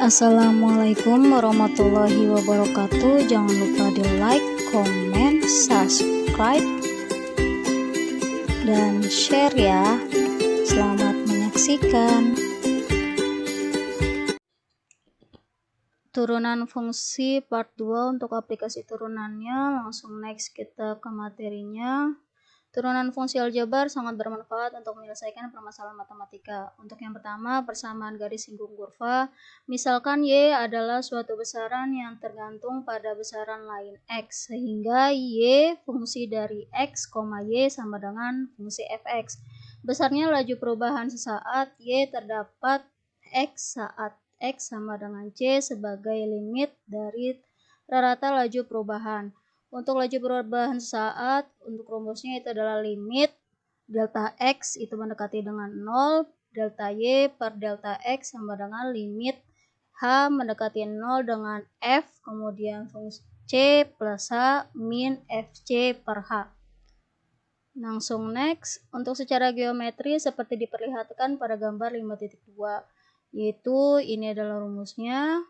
Assalamualaikum warahmatullahi wabarakatuh. Jangan lupa di like, comment, subscribe, dan share ya. Selamat menyaksikan. Turunan fungsi part 2 untuk aplikasi turunannya. Langsung next kita ke materinya. Turunan fungsi aljabar sangat bermanfaat untuk menyelesaikan permasalahan matematika. Untuk yang pertama, persamaan garis singgung kurva. Misalkan Y adalah suatu besaran yang tergantung pada besaran lain X, sehingga Y fungsi dari X, Y sama dengan fungsi fx. Besarnya laju perubahan sesaat Y terdapat X saat X sama dengan C sebagai limit dari rata laju perubahan. Untuk laju perubahan saat, untuk rumusnya itu adalah limit delta X itu mendekati dengan 0, delta Y per delta X sama dengan limit H mendekati 0 dengan F, kemudian fungsi C plus H min FC per H. Langsung next, untuk secara geometri seperti diperlihatkan pada gambar 5.2, yaitu ini adalah rumusnya,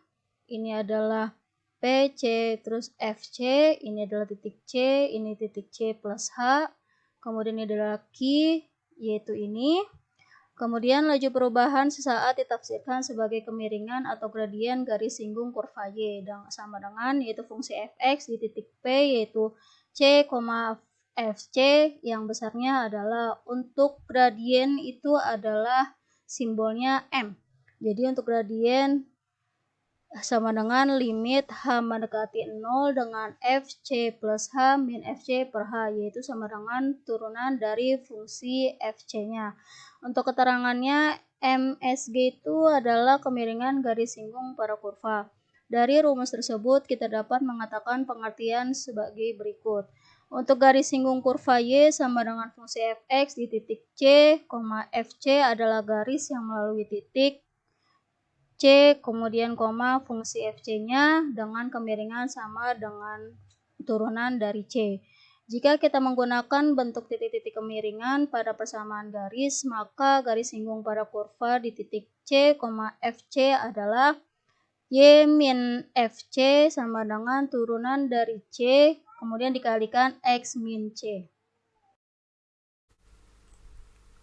ini adalah PC terus FC, ini adalah titik C, ini titik C plus H, kemudian ini adalah Q, yaitu ini. Kemudian laju perubahan sesaat ditafsirkan sebagai kemiringan atau gradien garis singgung kurva Y, dan sama dengan yaitu fungsi fx di titik P, yaitu C, FC, yang besarnya adalah untuk gradien itu adalah simbolnya M. Jadi untuk gradien sama dengan limit H mendekati 0 dengan FC plus H min FC per H, yaitu sama dengan turunan dari fungsi FC-nya. Untuk keterangannya, MSG itu adalah kemiringan garis singgung pada kurva. Dari rumus tersebut, kita dapat mengatakan pengertian sebagai berikut. Untuk garis singgung kurva Y sama dengan fungsi fx di titik C, FC adalah garis yang melalui titik C, kemudian koma fungsi FC-nya dengan kemiringan sama dengan turunan dari C. Jika kita menggunakan bentuk titik-titik kemiringan pada persamaan garis, maka garis singgung pada kurva di titik C, FC adalah Y min FC sama dengan turunan dari C, kemudian dikalikan X min C.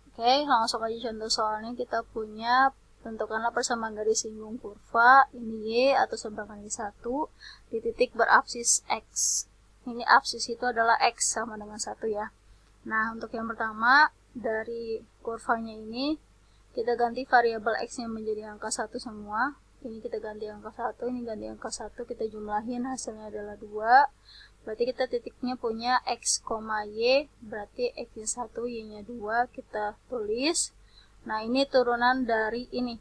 Oke, langsung aja contoh soalnya. Kita punya, tentukanlah persamaan garis singgung kurva, ini Y atau seberangan Y1 di titik berabsis X. Ini absis itu adalah X sama dengan 1 ya. Nah, untuk yang pertama, dari kurvanya ini, kita ganti variabel X-nya menjadi angka 1 semua. Ini kita ganti angka 1, ini ganti angka 1, kita jumlahin, hasilnya adalah 2. Berarti kita titiknya punya X, Y, berarti X-nya 1, Y-nya 2, kita tulis. Nah, ini turunan dari ini.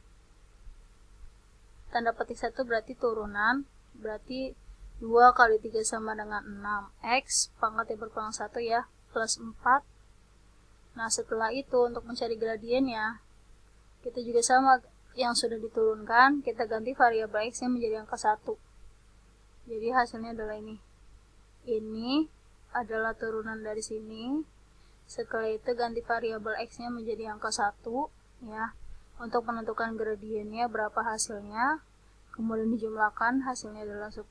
Tanda petik 1 berarti turunan, berarti 2 kali 3 sama dengan 6. X, pangkatnya berkurang 1 ya, plus 4. Nah, setelah itu untuk mencari gradiennya, kita juga sama yang sudah diturunkan, kita ganti variabel X-nya menjadi angka 1. Jadi hasilnya adalah ini. Ini adalah turunan dari sini. Setelah itu ganti variabel X-nya menjadi angka 1 ya. Untuk menentukan gradiennya berapa hasilnya. Kemudian dijumlahkan, hasilnya adalah 10.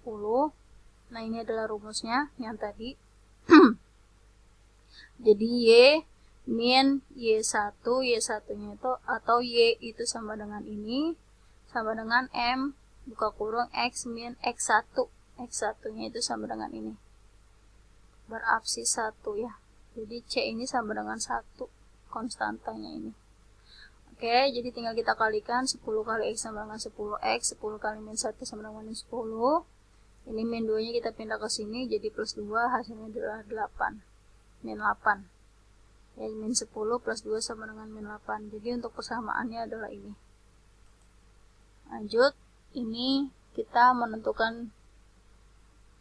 Nah, ini adalah rumusnya yang tadi. Jadi Y min Y1, Y1-nya itu atau Y itu sama dengan ini, sama dengan M buka kurung X min X1. X1-nya itu sama dengan ini. Berabsis 1 ya. Jadi C ini sama dengan 1, konstantanya ini. Oke, jadi tinggal kita kalikan 10 kali X sama dengan 10X, 10 kali min 1 sama dengan 10. Ini min 2-nya kita pindah ke sini, jadi plus 2, hasilnya adalah 8. Min 8. Ya, min 10 plus 2 sama dengan min 8. Jadi untuk persamaannya adalah ini. Lanjut, ini kita menentukan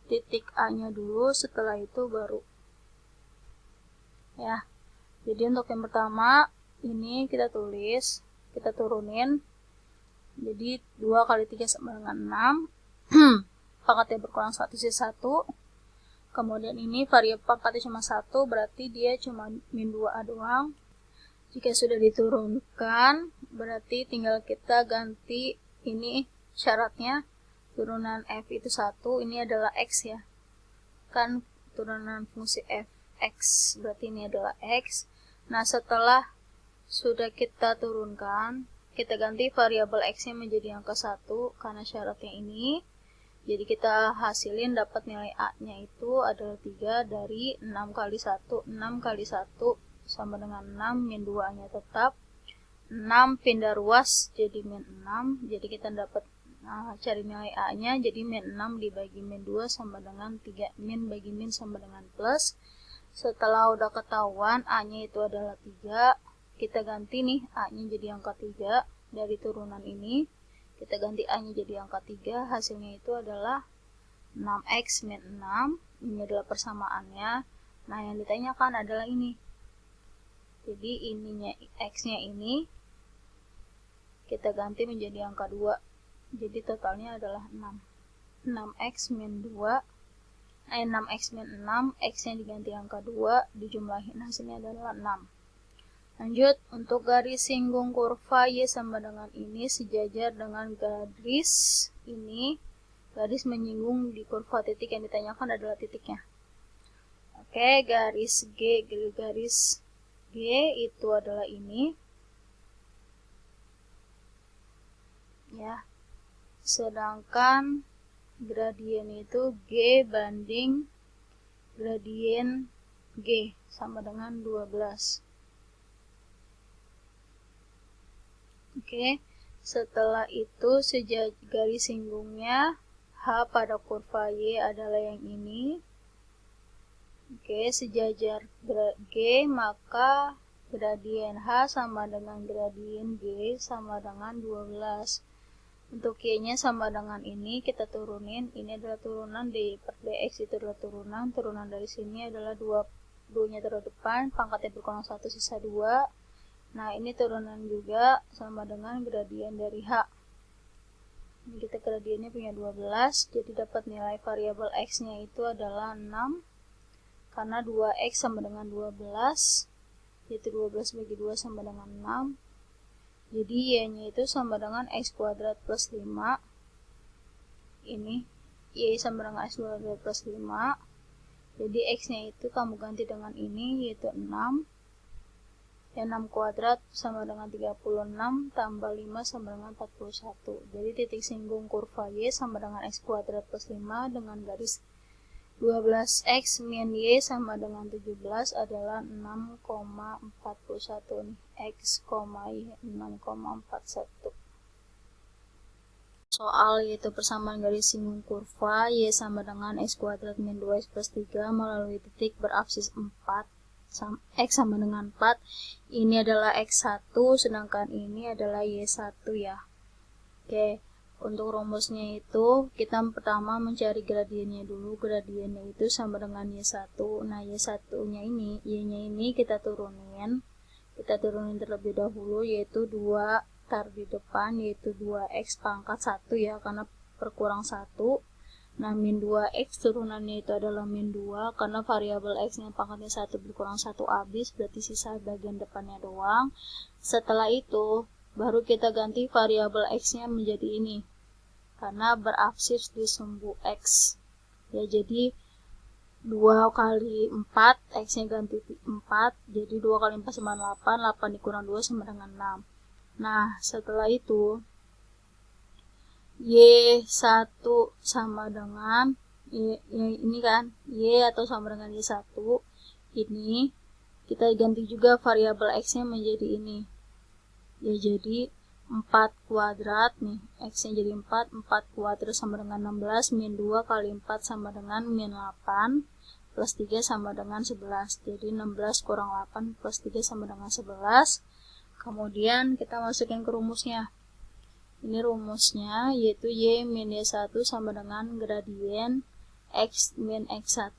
titik A-nya dulu, setelah itu baru ya. Jadi untuk yang pertama ini kita tulis, kita turunin. Jadi 2 kali 3 sama dengan 6. Pangkatnya berkurang 1 sisa 1. Kemudian ini variabel pangkatnya cuma 1, berarti dia cuma min 2A doang. Jika sudah diturunkan, berarti tinggal kita ganti ini syaratnya turunan f itu 1, ini adalah x ya. Kan turunan fungsi f x, berarti ini adalah x. Nah, setelah sudah kita turunkan, kita ganti variabel x-nya menjadi angka 1 karena syaratnya ini. Jadi kita hasilin dapat nilai A-nya itu adalah 3 dari 6 kali 1. 6 kali 1 sama dengan 6, min 2-nya tetap. 6 pindah ruas jadi min 6. Jadi kita dapat cari nilai A-nya, jadi min 6 dibagi min 2 sama dengan 3. Min bagi min sama dengan plus. Setelah udah ketahuan A-nya itu adalah 3, kita ganti nih A-nya jadi angka 3 dari turunan ini. Kita ganti A-nya jadi angka 3, hasilnya itu adalah 6x min 6, ini adalah persamaannya. Nah, yang ditanyakan adalah ini. Jadi ininya x-nya ini kita ganti menjadi angka 2. Jadi totalnya adalah 6. 6x min 2, 6x min 6, x-nya diganti angka 2, dijumlahin hasilnya adalah 6. Lanjut, untuk garis singgung kurva Y sama dengan ini sejajar dengan garis ini. Garis menyinggung di kurva titik, yang ditanyakan adalah titiknya. Oke, garis G itu adalah ini. Ya. Sedangkan gradien itu G banding gradien G sama dengan 12. Oke, setelah itu garis singgungnya H pada kurva Y adalah yang ini. Oke, sejajar G, maka gradien H sama dengan gradien G sama dengan 12. Untuk Y-nya sama dengan ini, kita turunin. Ini adalah turunan, D per dx itu adalah turunan. Turunan dari sini adalah 2-nya taruh depan, pangkatnya berkurang 1, sisa 2. Nah, ini turunan juga sama dengan gradien dari H. Ini kita gradiennya punya 12, jadi dapat nilai variabel x-nya itu adalah 6. Karena 2x sama dengan 12, yaitu 12 bagi 2 sama dengan 6. Jadi y-nya itu sama dengan x kuadrat plus 5. Ini y sama dengan x kuadrat plus 5. Jadi x-nya itu kamu ganti dengan ini, yaitu 6. Ya, 6 kuadrat sama dengan 36 tambah 5 sama dengan 41. Jadi titik singgung kurva Y sama dengan x kuadrat plus 5 dengan garis 12x min Y sama dengan 17 adalah 6,41 nih. X, Y 6,41. Soal yaitu persamaan garis singgung kurva Y sama dengan x kuadrat min 2x plus 3 melalui titik berabsis 4. X sama dengan 4, ini adalah X1, sedangkan ini adalah Y1 ya. Oke, untuk rumusnya itu kita pertama mencari gradiennya dulu. Gradiennya itu sama dengan Y1. Nah, Y1-nya ini, Y-nya ini kita turunin. Kita turunin terlebih dahulu, yaitu 2 taruh di depan, yaitu 2X pangkat 1 ya, karena berkurang 1. Nah, min 2x turunannya itu adalah min 2, karena variabel x-nya pangkatnya 1 berkurang 1 habis, berarti sisa bagian depannya doang. Setelah itu, baru kita ganti variabel x-nya menjadi ini, karena berabsis di sumbu x. Ya, jadi 2 kali 4, x-nya ganti 4, jadi 2 kali 4 sama 8, 8 dikurang 2 sama dengan 6. Nah, setelah itu, Y1 sama dengan ini kan, Y atau sama dengan Y1, ini kita ganti juga variabel X-nya menjadi ini. Ya, jadi 4 kuadrat nih, X-nya jadi 4 kuadrat sama dengan 16, min 2 kali 4 sama dengan min 8, plus 3 sama dengan 11. Jadi 16 kurang 8 plus 3 sama dengan 11. Kemudian kita masukin ke rumusnya. Ini rumusnya, yaitu Y min Y1 sama dengan gradien X min X1.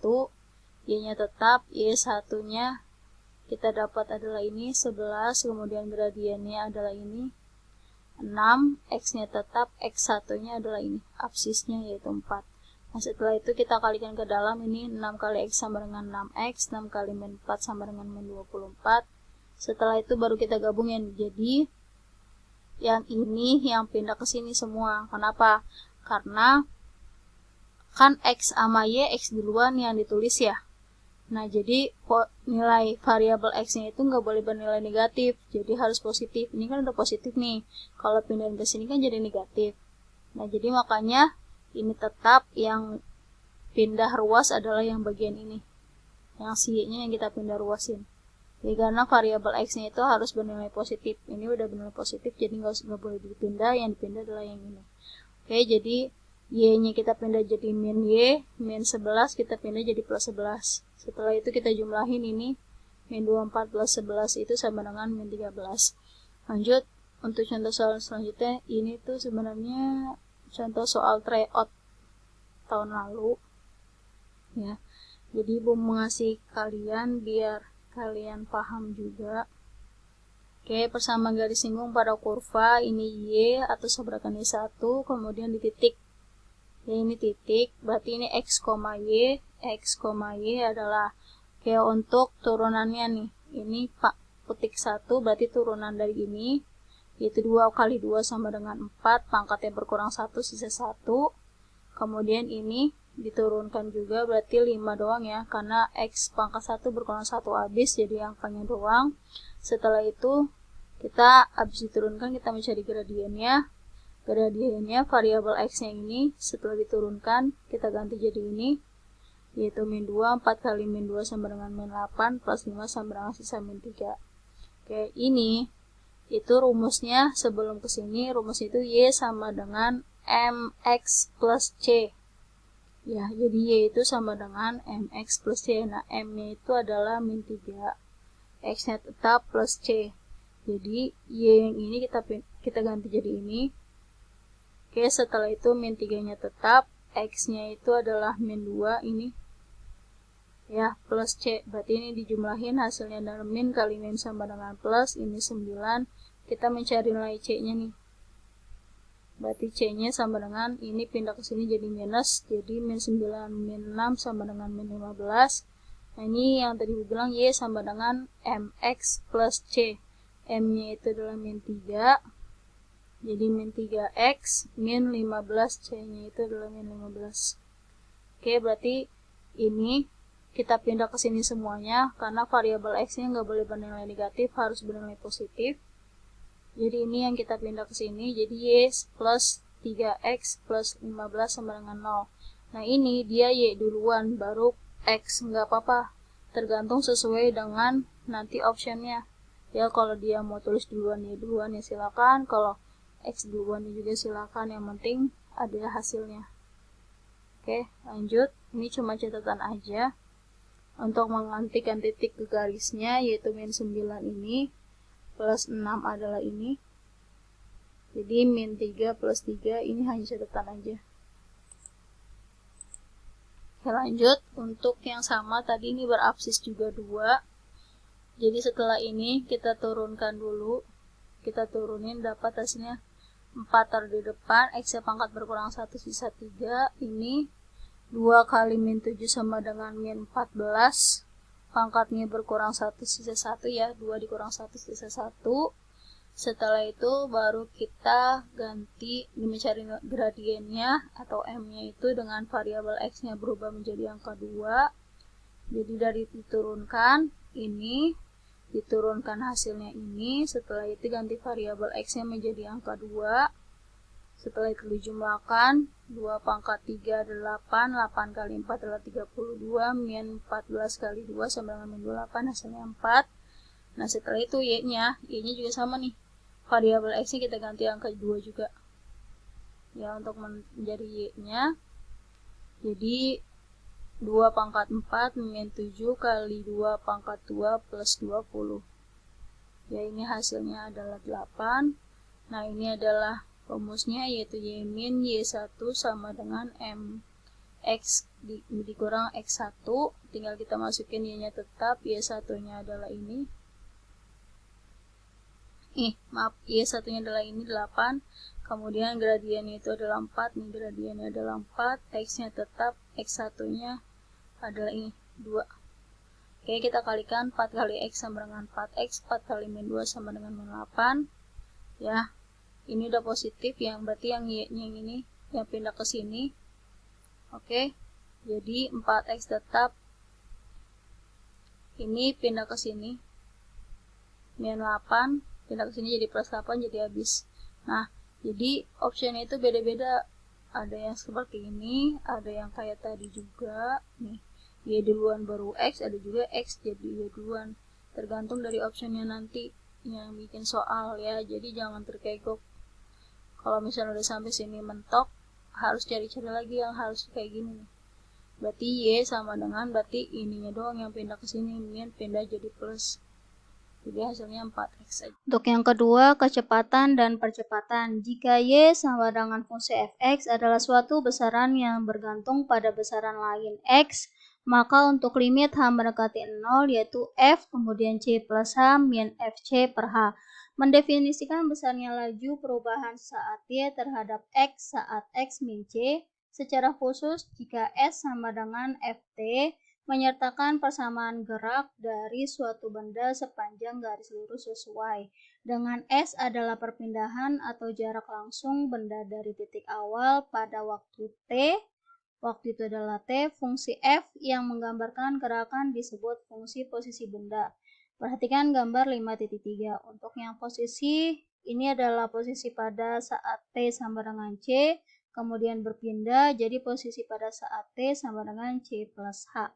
Y-nya tetap, Y1-nya kita dapat adalah ini, 11, kemudian gradiennya adalah ini, 6, X-nya tetap, X1-nya adalah ini, absisnya yaitu 4. Nah, setelah itu kita kalikan ke dalam, ini 6 kali X sama dengan 6X, 6 kali min 4 sama dengan min 24. Setelah itu baru kita gabungin, jadi yang ini yang pindah ke sini semua. Kenapa? Karena kan X sama Y, X duluan yang ditulis ya. Nah, jadi nilai variabel X-nya itu nggak boleh bernilai negatif, jadi harus positif. Ini kan udah positif nih, kalau pindahin ke sini kan jadi negatif. Nah, jadi makanya ini tetap yang pindah ruas adalah yang bagian ini. Yang si Y-nya yang kita pindah ruasin. Ya, karena variabel X-nya itu harus bernilai positif. Ini udah bernilai positif, jadi nggak boleh dipindah, yang dipindah adalah yang ini. Oke, jadi Y-nya kita pindah jadi min Y, min 11 kita pindah jadi plus 11. Setelah itu kita jumlahin ini, min 24 plus 11 itu sama dengan min 13. Lanjut, untuk contoh soal selanjutnya, ini tuh sebenarnya contoh soal tryout tahun lalu. Ya, jadi Ibu mengasih kalian biar kalian paham juga. Oke, persamaan garis singgung pada kurva, ini Y atau sabrakan Y1, kemudian di titik. Ya, ini titik, berarti ini X, Y. X, Y adalah kayak untuk turunannya nih. Ini petik 1 berarti turunan dari ini, yaitu 2 kali 2 sama dengan 4, pangkatnya berkurang 1, sisa 1. Kemudian ini diturunkan juga, berarti 5 doang ya, karena X pangkat 1 berkurang 1 habis, jadi angkanya doang. Setelah itu, kita habis diturunkan, kita mencari gradiennya. Gradiennya variabel X-nya ini setelah diturunkan kita ganti jadi ini, yaitu min 2, 4 kali min 2 sama dengan min 8 plus 5 sama dengan sisa min 3. Oke, ini itu rumusnya sebelum kesini, rumus itu Y sama dengan MX plus C. Ya, jadi Y itu sama dengan MX plus C. Nah, M-nya itu adalah min 3. X-nya tetap plus C. Jadi, Y yang ini kita ganti jadi ini. Oke, setelah itu min 3-nya tetap, X-nya itu adalah min 2 ini. Ya, plus C. Berarti ini dijumlahin hasilnya adalah min kali min sama dengan plus, ini 9. Kita mencari nilai C-nya nih. Berarti C-nya sama dengan, ini pindah ke sini jadi minus, jadi min 9 min 6 sama dengan min 15. Nah, ini yang tadi bilang Y sama dengan MX plus C. M-nya itu adalah min 3. Jadi min 3x min 15, C-nya itu adalah min 15. Oke, berarti ini kita pindah ke sini semuanya, karena variabel X-nya nggak boleh bernilai negatif, harus bernilai positif. Jadi ini yang kita pindah ke sini, jadi Y plus 3x plus 15 sama dengan 0. Nah, ini dia Y duluan, baru X, nggak apa-apa. Tergantung sesuai dengan nanti optionnya. Ya, kalau dia mau tulis duluan Y duluan ya silakan, kalau X duluan juga silakan, yang penting ada hasilnya. Oke, lanjut. Ini cuma catatan aja untuk menggantikan titik ke garisnya, yaitu min 9 ini plus 6 adalah ini. Jadi min 3 plus 3 ini hanya catatan aja. Oke, lanjut. Untuk yang sama tadi ini berabsis juga 2. Jadi setelah ini kita turunkan dulu. Kita turunin, dapat hasilnya 4 taruh di depan, X-nya pangkat berkurang 1 sisa 3. Ini 2 kali min 7 sama dengan min 14, pangkatnya berkurang 1 sisa 1 ya, 2 dikurang 1 sisa 1. Setelah itu baru kita ganti, mencari gradiennya atau M-nya itu dengan variabel X-nya berubah menjadi angka 2. Jadi dari diturunkan ini, diturunkan hasilnya ini, setelah itu ganti variabel X-nya menjadi angka 2. Setelah itu dijumlahkan, 2 pangkat 3 adalah 8, 8 kali 4 adalah 32, min 14 kali 2 sama dengan min 28, hasilnya 4. Nah, setelah itu Y-nya juga sama nih. Variabel X-nya kita ganti angka 2 juga. Ya, untuk menjadi Y-nya, jadi 2 pangkat 4 min 7 kali 2 pangkat 2 plus 20. Ya, ini hasilnya adalah 8. Nah, ini adalah rumusnya, yaitu Y min Y1 sama dengan MX dikurang X1. Tinggal kita masukin Y-nya tetap, Y1-nya adalah ini. Y1-nya adalah ini 8. Kemudian gradiennya itu adalah 4. Ini gradiennya adalah 4. X-nya tetap, X1-nya adalah ini 2. Oke, kita kalikan 4 kali X sama dengan 4X, 4 kali min 2 sama dengan min 8. Ya, Ini udah positif, yang berarti yang Y-nya ini yang pindah ke sini. Oke, jadi 4X tetap. Ini pindah ke sini. Min 8, pindah ke sini jadi plus 8, jadi habis. Nah, jadi optionnya itu beda-beda. Ada yang seperti ini, ada yang kayak tadi juga. Nih, Y duluan baru X, ada juga X jadi Y duluan. Tergantung dari optionnya nanti yang bikin soal ya, jadi jangan terkegok. Kalau misalnya udah sampai sini mentok, harus cari-cari lagi yang harus kayak gini nih. Berarti Y sama dengan berarti ininya doang yang pindah ke sini, min pindah jadi plus. Jadi hasilnya 4X aja. Untuk yang kedua, kecepatan dan percepatan. Jika Y sama dengan fungsi fx adalah suatu besaran yang bergantung pada besaran lain x, maka untuk limit H mendekati 0 yaitu F kemudian C plus H min Fc per H. Mendefinisikan besarnya laju perubahan saat Y terhadap X saat X min C, secara khusus jika S sama dengan Ft, menyertakan persamaan gerak dari suatu benda sepanjang garis lurus sesuai dengan S adalah perpindahan atau jarak langsung benda dari titik awal pada waktu T. Waktu itu adalah T, fungsi F yang menggambarkan gerakan disebut fungsi posisi benda. Perhatikan gambar 5.3. Untuk yang posisi, ini adalah posisi pada saat T sama dengan C, kemudian berpindah, jadi posisi pada saat T sama dengan C plus H.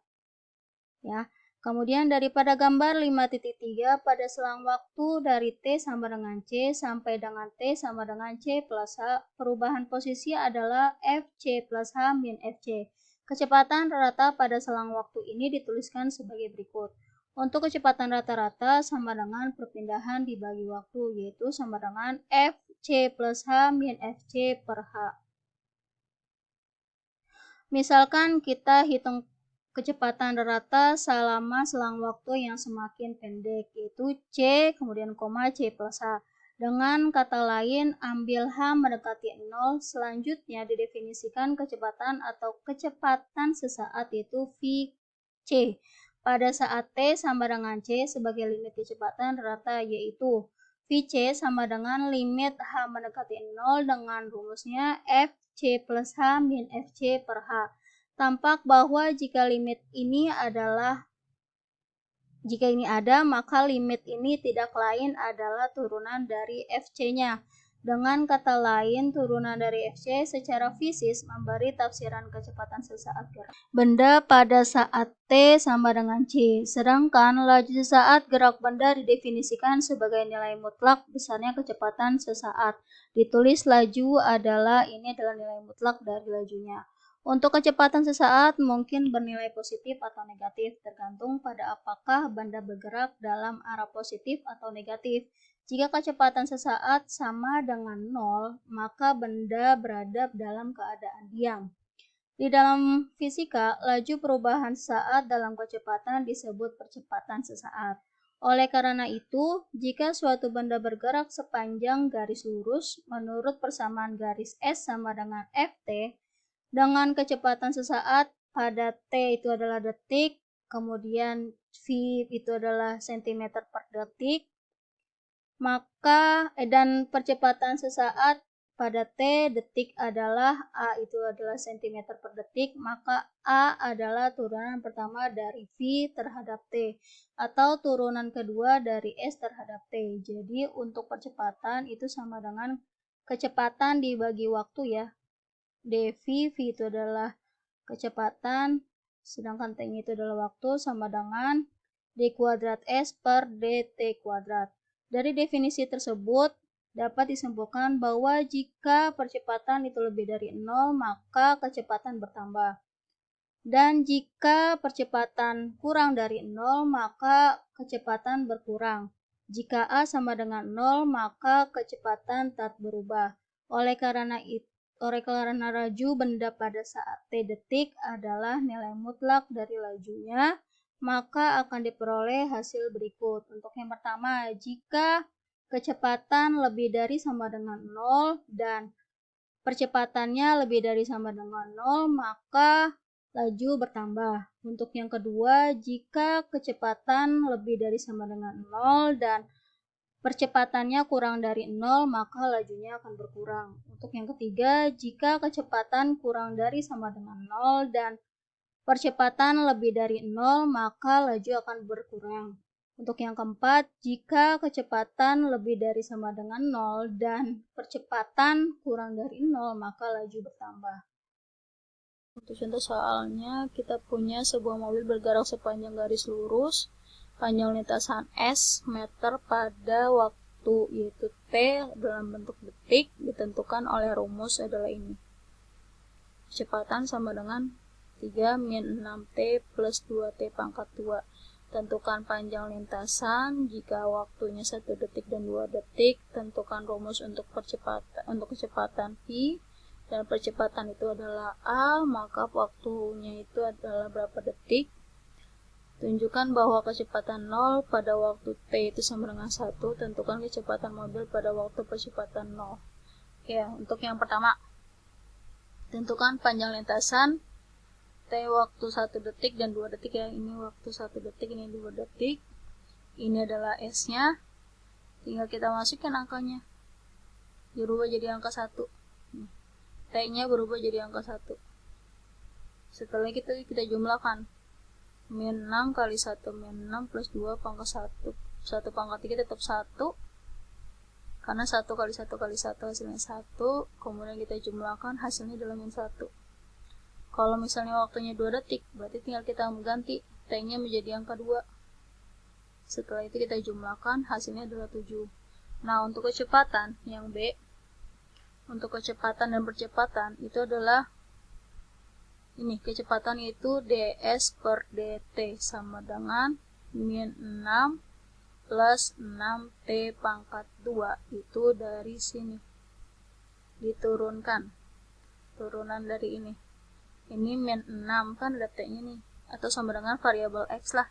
Ya, kemudian daripada gambar 5.3 pada selang waktu dari T sama dengan C sampai dengan T sama dengan C plus H, perubahan posisi adalah Fc plus H min Fc. Kecepatan rata pada selang waktu ini dituliskan sebagai berikut. Untuk kecepatan rata-rata sama dengan perpindahan dibagi waktu, yaitu sama dengan Fc plus H min Fc per H. Misalkan kita hitung kecepatan rata selama selang waktu yang semakin pendek, yaitu C kemudian koma C plus H. Dengan kata lain, ambil H mendekati 0, selanjutnya didefinisikan kecepatan atau kecepatan sesaat yaitu Vc. Pada saat T sama dengan C sebagai limit kecepatan rata, yaitu Vc sama dengan limit H mendekati 0 dengan rumusnya Fc plus H min Fc per H. Tampak bahwa jika ini ada, maka limit ini tidak lain adalah turunan dari Fc-nya. Dengan kata lain, turunan dari Fc secara fisik memberi tafsiran kecepatan sesaat gerak benda pada saat T sama dengan C. Sedangkan laju sesaat gerak benda didefinisikan sebagai nilai mutlak besarnya kecepatan sesaat. Ditulis laju adalah nilai mutlak dari lajunya. Untuk kecepatan sesaat mungkin bernilai positif atau negatif, tergantung pada apakah benda bergerak dalam arah positif atau negatif. Jika kecepatan sesaat sama dengan 0, maka benda berada dalam keadaan diam. Di dalam fisika, laju perubahan saat dalam kecepatan disebut percepatan sesaat. Oleh karena itu, jika suatu benda bergerak sepanjang garis lurus menurut persamaan garis S sama dengan Ft, dengan kecepatan sesaat pada T itu adalah detik, kemudian V itu adalah cm per detik, maka dan percepatan sesaat pada T detik adalah A itu adalah cm per detik, maka A adalah turunan pertama dari V terhadap T atau turunan kedua dari S terhadap T. Jadi untuk percepatan itu sama dengan kecepatan dibagi waktu ya. dV, V itu adalah kecepatan, sedangkan T itu adalah waktu, sama dengan D kuadrat S per DT kuadrat. Dari definisi tersebut, dapat disimpulkan bahwa jika percepatan itu lebih dari 0, maka kecepatan bertambah. Dan jika percepatan kurang dari 0, maka kecepatan berkurang. Jika A sama dengan 0, maka kecepatan tak berubah. Oleh karena laju benda pada saat T detik adalah nilai mutlak dari lajunya, maka akan diperoleh hasil berikut. Untuk yang pertama, jika kecepatan lebih dari sama dengan 0 dan percepatannya lebih dari sama dengan 0, maka laju bertambah. Untuk yang kedua, jika kecepatan lebih dari sama dengan 0 dan percepatannya kurang dari 0, maka lajunya akan berkurang. Untuk yang ketiga, jika kecepatan kurang dari sama dengan 0 dan percepatan lebih dari 0, maka laju akan berkurang. Untuk yang keempat, jika kecepatan lebih dari sama dengan 0 dan percepatan kurang dari 0, maka laju bertambah. Untuk contoh soalnya, kita punya sebuah mobil bergerak sepanjang garis lurus, panjang lintasan S meter pada waktu yaitu T dalam bentuk detik ditentukan oleh rumus adalah ini. Kecepatan sama dengan 3 min 6T plus 2T pangkat 2. Tentukan panjang lintasan jika waktunya 1 detik dan 2 detik. Tentukan rumus untuk kecepatan V. Dan percepatan itu adalah A, maka waktunya itu adalah berapa detik. Tunjukkan bahwa kecepatan 0 pada waktu T itu sama dengan 1. Tentukan kecepatan mobil pada waktu percepatan 0. Oke, untuk yang pertama, tentukan panjang lintasan T waktu 1 detik dan 2 detik ya. Ini waktu 1 detik, ini 2 detik. Ini adalah S-nya. Tinggal kita masukkan angkanya. Berubah jadi angka 1. T-nya berubah jadi angka 1. Setelah itu kita jumlahkan. Min 6 kali 1 min 6 plus 2 pangkat 1. 1 pangkat 3 tetap 1. Karena 1 kali 1 kali 1 hasilnya 1. Kemudian kita jumlahkan hasilnya adalah min 1. Kalau misalnya waktunya 2 detik, berarti tinggal kita mengganti T-nya menjadi angka 2. Setelah itu kita jumlahkan, hasilnya adalah 7. Nah, untuk kecepatan yang B, untuk kecepatan dan percepatan itu adalah ini, kecepatan itu ds per dt sama dengan min 6 plus 6t pangkat 2. Itu dari sini. Diturunkan. Turunan dari ini. Ini min 6 kan ada t-nya nih, atau sama dengan variabel x lah.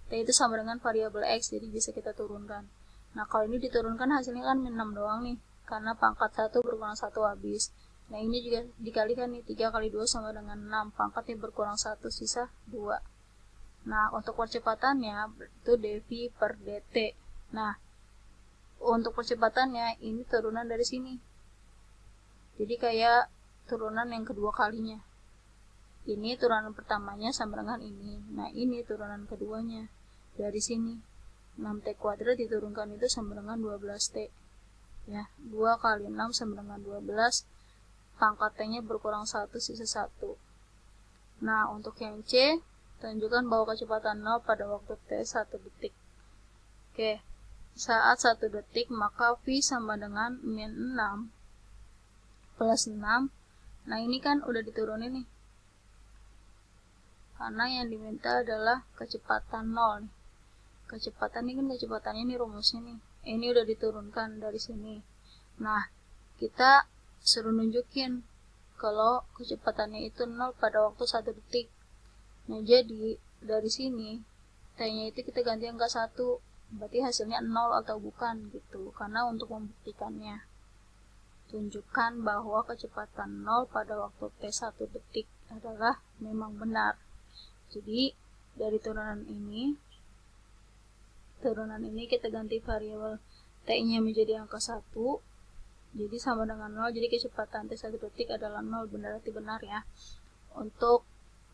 T itu sama dengan variabel x, jadi bisa kita turunkan. Nah, kalau ini diturunkan hasilnya kan min 6 doang nih, karena pangkat 1 berkurang 1 habis. Nah, ini juga dikalikan nih, 3 kali 2 sama dengan 6, pangkatnya berkurang 1, sisa 2. Nah, untuk percepatannya itu dv per dt. Nah, untuk percepatannya ini turunan dari sini. Jadi kayak turunan yang kedua kalinya. Ini turunan pertamanya sama dengan ini. Nah, ini turunan keduanya. Dari sini. 6T kuadrat diturunkan itu sama dengan 12T. Ya, 2 kali 6 sama dengan 12. Pangkat T-nya berkurang 1, sisa 1. Nah, untuk yang C, tunjukkan bahwa kecepatan 0 pada waktu T 1 detik. Oke, saat 1 detik, maka V sama dengan min 6 plus 6. Nah, ini kan udah diturunin nih. Karena yang diminta adalah kecepatan 0 nih. Kecepatan ini kan kecepatannya nih rumusnya nih. Ini udah diturunkan dari sini. Nah, kita suruh nunjukin kalau kecepatannya itu 0 pada waktu 1 detik. Nah, jadi dari sini T-nya itu kita ganti angka 1. Berarti hasilnya 0 atau bukan gitu. Karena untuk membuktikannya, tunjukkan bahwa kecepatan 0 pada waktu T 1 detik adalah memang benar. Jadi dari turunan ini kita ganti variabel T-nya menjadi angka 1. Jadi sama dengan 0. Jadi kecepatan T 1 detik adalah 0. Berarti benar ya. Untuk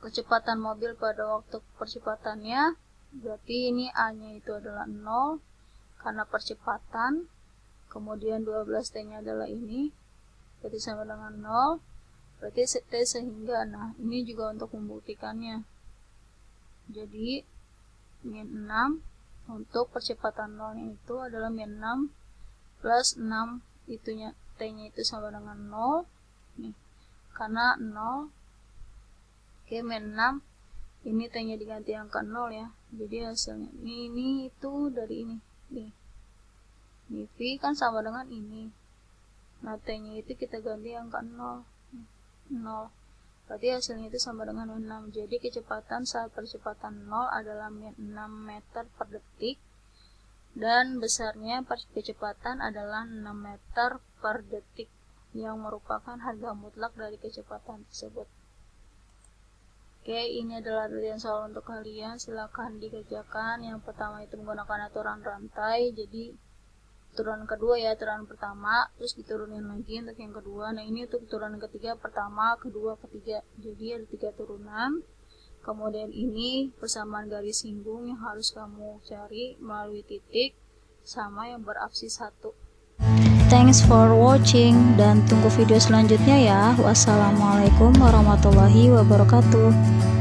kecepatan mobil pada waktu percepatannya, berarti ini A-nya itu adalah 0 karena percepatan. Kemudian 12T-nya adalah ini. Berarti sama dengan 0. Berarti T sehingga. Nah, ini juga untuk membuktikannya. Jadi min 6 untuk percepatan 0 itu adalah min 6 plus 6 itunya T-nya itu sama dengan 0 nih, karena 0. Oke, min 6 ini T-nya diganti angka 0 ya, jadi hasilnya ini itu dari ini nih. Ini V kan sama dengan ini. Nah, T-nya itu kita ganti angka 0. Berarti hasilnya itu sama dengan 6. Jadi kecepatan saat percepatan 0 adalah 6 meter per detik. Dan besarnya kecepatan adalah 6 meter per detik. Yang merupakan harga mutlak dari kecepatan tersebut. Oke, ini adalah rilian soal untuk kalian. Silakan dikerjakan. Yang pertama itu menggunakan aturan rantai. Jadi turunan kedua ya, turunan pertama, terus diturunin lagi untuk yang kedua. Nah ini untuk turunan ketiga, pertama, kedua, ketiga. Jadi ada 3 turunan. Kemudian ini persamaan garis singgung yang harus kamu cari melalui titik sama yang berabsis 1. Thanks for watching dan tunggu video selanjutnya ya. Wassalamualaikum warahmatullahi wabarakatuh.